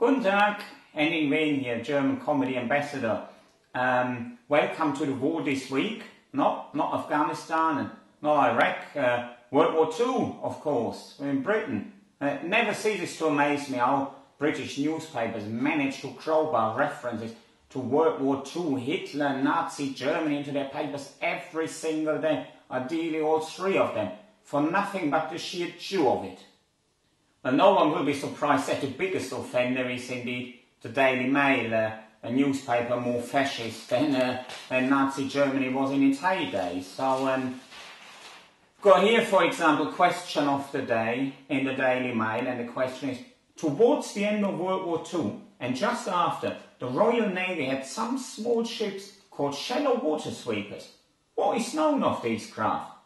Guten Tag, Henning Wehn here, German comedy ambassador. Welcome to the war this week. Not Afghanistan and not Iraq. World War II, of course, in Britain. Never ceases to amaze me how British newspapers manage to crowbar references to World War II, Hitler, Nazi Germany into their papers every single day, ideally all three of them, for nothing but the sheer chew of it. And no one will be surprised that the biggest offender is indeed the Daily Mail, a newspaper more fascist than Nazi Germany was in its heyday. So, got here, for example, question of the day in the Daily Mail, and the question is, towards the end of World War II and just after, the Royal Navy had some small ships called shallow water sweepers. What is known of these craft?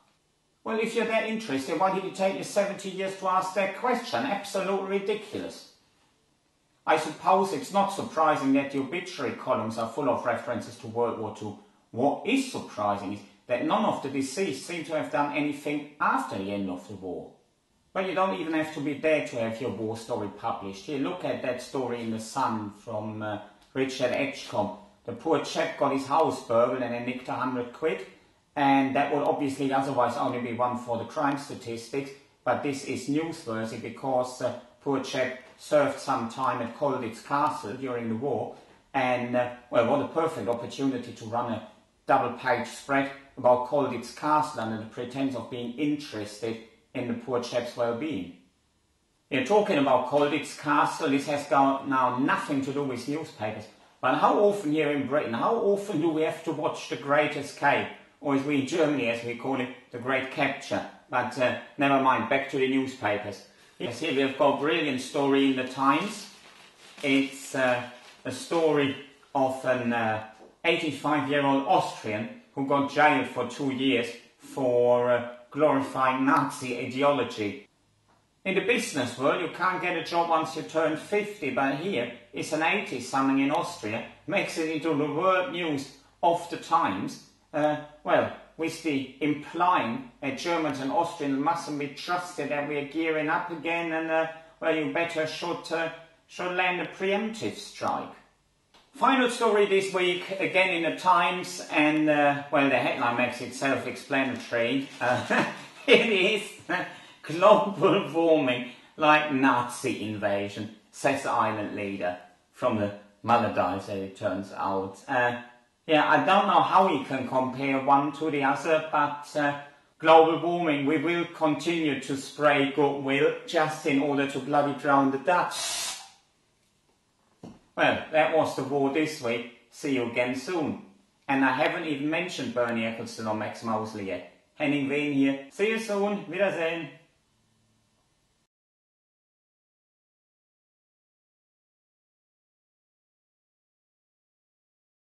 Well, if you're that interested, why did it take you 70 years to ask that question? Absolutely ridiculous. I suppose it's not surprising that the obituary columns are full of references to World War II. What is surprising is that none of the deceased seem to have done anything after the end of the war. But you don't even have to be there to have your war story published. Here, look at that story in The Sun from Richard Edgecombe. The poor chap got his house burgled and they nicked £100. And that will obviously otherwise only be one for the crime statistics, but this is newsworthy because poor chap served some time at Colditz Castle during the war, and well, what a perfect opportunity to run a double-page spread about Colditz Castle under the pretense of being interested in the poor chap's well-being. You're talking about Colditz Castle, this has got now nothing to do with newspapers, but how often here in Britain, how often do we have to watch The Great Escape? Or as we in Germany, as we call it, the Great Capture. But never mind, back to the newspapers. Yes, here we have got a brilliant story in the Times. It's a story of an 85-year-old Austrian who got jailed for 2 years for glorifying Nazi ideology. In the business world, you can't get a job once you turn 50, but here it's an 80-something in Austria, makes it into the world news of the Times. Well, with the implying that Germans and Austrians mustn't be trusted, that we are gearing up again, and well, you better should land a preemptive strike. Final story this week, again in the Times, and well, the headline makes it self-explanatory. It is global warming like Nazi invasion, says the island leader from the Maldives, as it turns out. Yeah, I don't know how we can compare one to the other, but global warming, we will continue to spray goodwill just in order to bloody drown the Dutch. Well, that was the war this week. See you again soon. And I haven't even mentioned Bernie Ecclestone or Max Mosley yet. Henning Wehn here. See you soon. Wiedersehen.